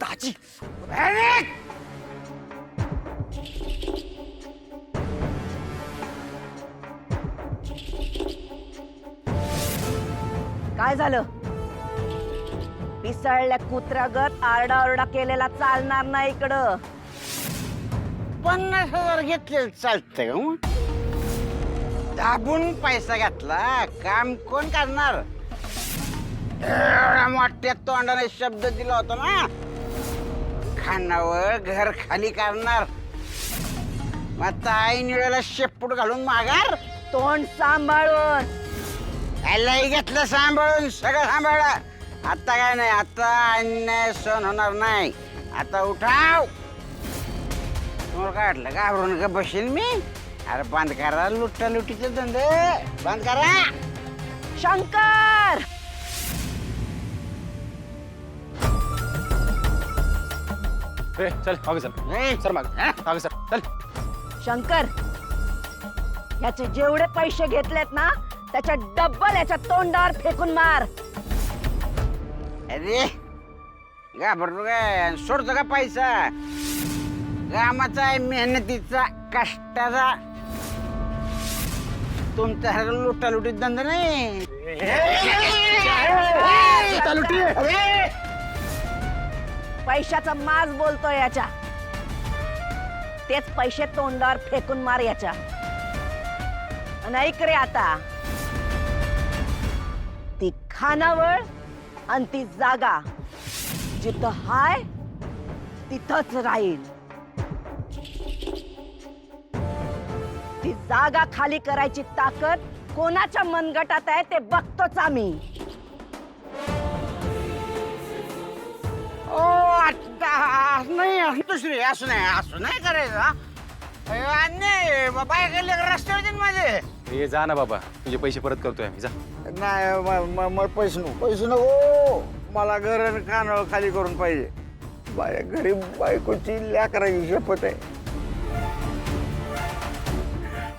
दाजी काय झालं? पिसळल्या कुत्र्यागत आरडाओरडा केलेला चालणार नाही इकडं. 50,000 घेतले चालतंय का मग? दाबून पैसा घातला काम कोण करणार? एवढ्या मोठ्या तोंडाने शब्द दिला होता ना, खानावर घर खाली करणार. मग आता आई निळ्याला शेपूट घालून माघार. तोंड सांभाळून. लई घेतलं सांभाळून, सगळं सांभाळलं. आता काय नाही, आता अन्याय सहन होणार नाही. आता उठाव. तुम्हाला काय वाटलं घाबरून का बसेल मी? अरे बंद करा लुटालुटीचे धंदे, बंद करा. शंकर, चल मागे सर. ए, सर मागे मागे सर. चल. शंकर, याचे जेवढे पैसे घेतलेत ना त्याच्या डब्बल याच्या तोंडावर फेकून मार. अरे घाबरतो काय? सोडतो का पैसा? कामाचा आहे, मेहनतीचा, कष्टाचा. तुमचा लुटालुटीत धंदा नाही. पैशाचा माज बोलतोय याच्या. तेच पैसे तोंडावर फेकून मार याच्या. आणि ऐक रे आता, ती खानावळ आणि ती जागा जिथं हाय तिथंच राहील. ती जागा खाली करायची ताकद कोणाच्या मनगटात आहे ते बघतोच आम्ही. ओ आता नाही दुसरी असं नाही करायचं. अन्याय बाबा रस्त्यावर येतील माझे. ए जा ना बाबा, तुझे पैसे परत करतोय आम्ही. जा. नाही मला पैसे नको. मला घर कानावर खाली करून पाहिजे. माझ्या घरी बायकोची लेकराची शपथ आहे.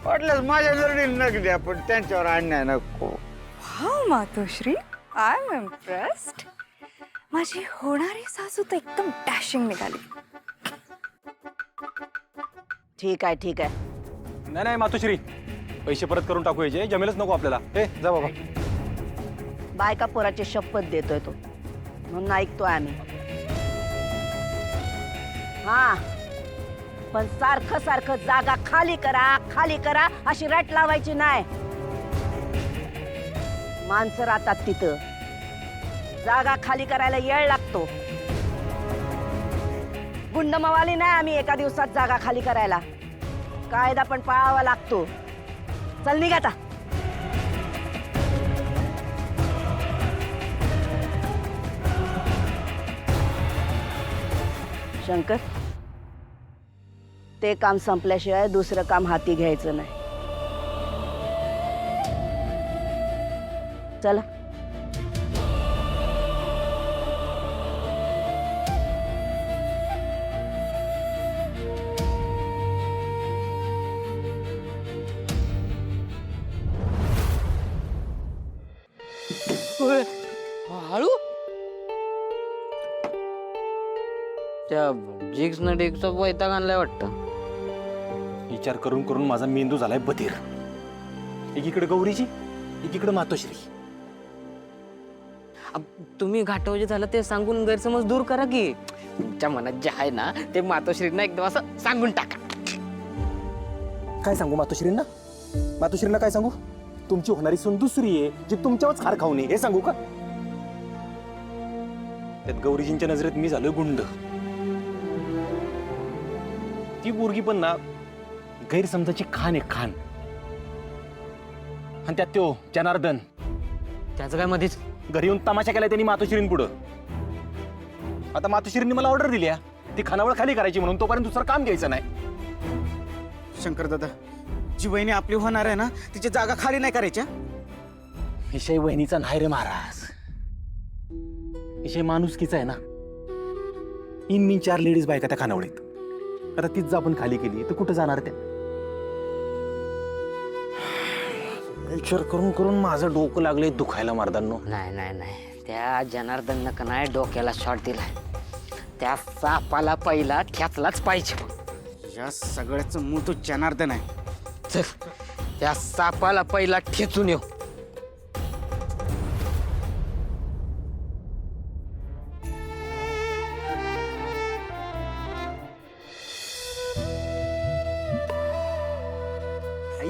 वाटलंच माझ्या जरडी नक द्या, पण त्यांच्यावर अन्याय नको. Wow Matoshri, I am impressed. माझी होणारी सासू तर एकदम डॅशिंग निघाली. ठीक आहे ठीक आहे. नाही नाही मातोश्री, पैसे परत करून टाकू यायचे. जमेलच नको आपल्याला. ए जा बाबा. बायका पोराची शपथ देतोय तो, म्हणून ऐकतोय आम्ही. हा, पण सारखं सारखं जागा खाली करा अशी रट लावायची नाही. माणसं राहतात तिथं. जागा खाली करायला वेळ लागतो. गुंडमवाली नाही आम्ही एका दिवसात जागा खाली करायला. कायदा पण पाळावा लागतो. चल निघ आता. शंकर, ते काम संपल्याशिवाय दुसरं काम हाती घ्यायचं नाही. चला. हळू त्या जिग्सनं डिग्सचा वैताग आणलाय वाटतं. विचार करून करून माझा मेंदू झालाय बधीर. एकीकडे गौरीची, एकीकडे मातोश्री. तुम्ही घाटव जे झालं ते सांगून गैरसमज दूर करा की. तुमच्या मनात जे आहे ना ते मातोश्रींना एकदम असं सांगून टाका. काय सांगू मातोश्रींना? मातोश्रींना काय सांगू? तुमची होणारी सून दुसरी आहे जी तुमच्यावरच खार खाऊ नये हे सांगू का? त्यात गौरीजींच्या नजरेत मी झालोय गुंड. ती पोरगी पण ना गैरसमजाची खान आहे, खान. आणि त्यात तो जनार्दन, त्याचं काय मध्येच घरी येऊन तमाशा केलाय त्यांनी मातोश्रींपुढं. आता मातोश्रींनी मला ऑर्डर दिली ती खानावळ खाली करायची म्हणून, तोपर्यंत दुसरं काम घ्यायचं नाही. शंकर दादा, जी वहिनी आपली होणार आहे ना तिची जागा खाली नाही करायच्या. विषय वहिनीचा नाही रे महाराज, विषय माणुसकीचा आहे ना. इन 4 लेडीज बायका त्या खानावळीत. आता तीच जर आपण खाली केली तर कुठं जाणार त्या? विचार करून करून माझं डोकं लागलंय दुखायला मारदांनो. नाही नाही नाही, त्या जनार्दननं का नाही डोक्याला शॉट दिलाय. त्या सापाला पहिला ठेचलाच पाहिजे मग. या सगळ्याचं मूळ तो जनार्दन आहे. चल त्या सापाला पहिला ठेचून येऊ.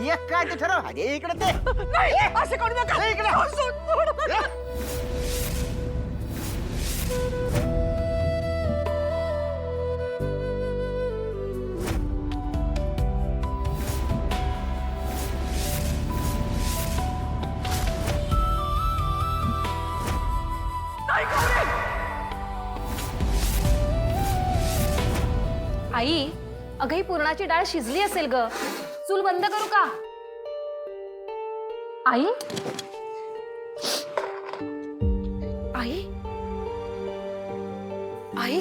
एक काय ते ठरव अरे इकडे ते असं करू नका. इकडे आई, अगं ही पुरणाची डाळ शिजली असेल ग. चूल बंद करू का? आई, आई, आई,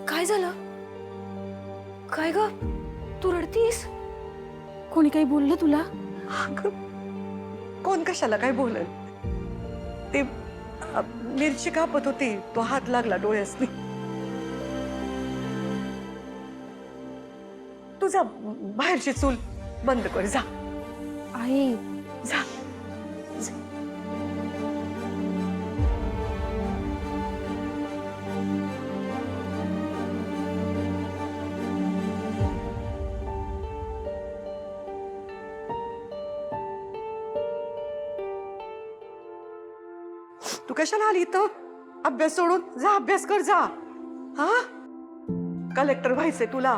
काय झालं? काय ग, तू रडतीस? कोणी काही बोललं तुला? कोण कशाला काय बोलल? ते मिरची कापत होती, तो हात लागला डोळ्यासनी. तुझा बाहेरची चूल बंद कर जा. आई, जा. तू कशाला आली इथं? अभ्यास सोडून जा, अभ्यास कर जा. हा, कलेक्टर व्हायचंय तुला.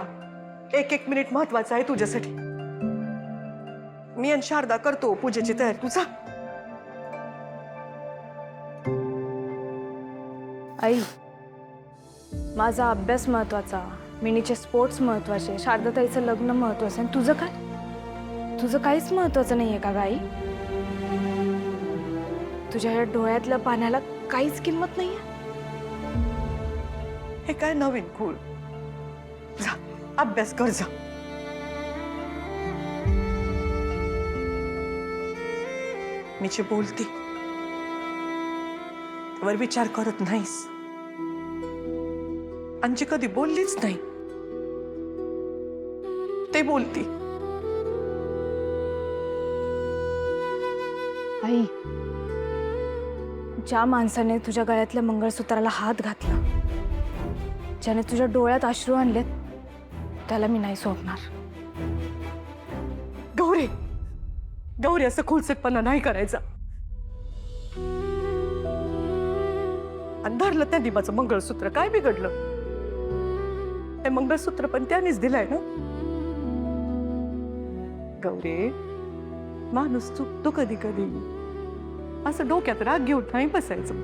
एक एक मिनिट महत्वाचा आहे तुझ्यासाठी. मी आणि शारदा करतो पूजेची तयारी. तुझा आई, माझा अभ्यास महत्वाचा, मिनीचे स्पोर्ट्स महत्वाचे, शारदाताईचं लग्न महत्वाचं, आणि तुझं काय? तुझं काहीच महत्वाचं नाहीये का ग आई? तुझ्या या डोळ्यातल्या पाण्याला काहीच किंमत नाहीये? हे काय नवीन खूळ? जा, अभ्यास कर जा. मी जे बोलते वर विचार करत नाहीस. अंजी कधी बोललीच नाही, ते बोलती. आई, ज्या माणसाने तुझ्या गळ्यातल्या मंगळसूत्राला हात घातला, ज्याने तुझ्या डोळ्यात अश्रू आणलेत, त्याला मी नाही सोडणार. गौरी, गौरी, असं खुलसटपणा नाही करायचा. आणि धरलं त्यांनी माझं मंगळसूत्र, काय बिघडलं? हे मंगळसूत्र पण त्यानेच दिलंय ना. गौरी, माणूस चुकतो कधी कधी. असं डोक्यात राग घेऊन नाही बसायचं.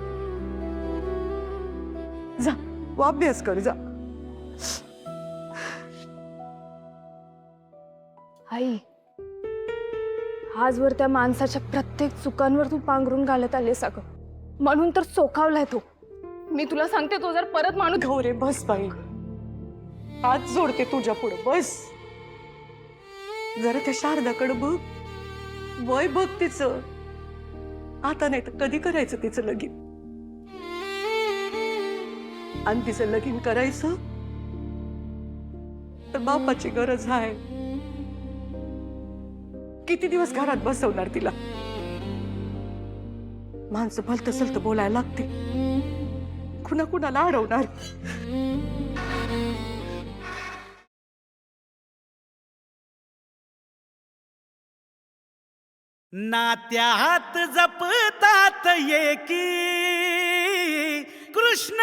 जा, तू अभ्यास कर जा. आई, आजवर त्या माणसाच्या प्रत्येक चुकांवर तू पांघरून घालत आलेस अगं. म्हणून तर चोखावलाय तो. मी तुला सांगते, तो जर परत माणूस... गौरे, बस बाई, हात जोडते तुझ्या पुढे, बस. जरा त्या शारदाकडे बघ, वय बघ तिचं. आता नाही तर कधी करायचं तिचं लगीन? आणि तिचं लगीन करायचं तर बापाची गरज आहे. किती दिवस घरात बसवणार तिला? माणसं भलतं सलतं बोलायला लागते, कुणा कुणाला अडवणार. नात्यात जपतात एकी कृष्ण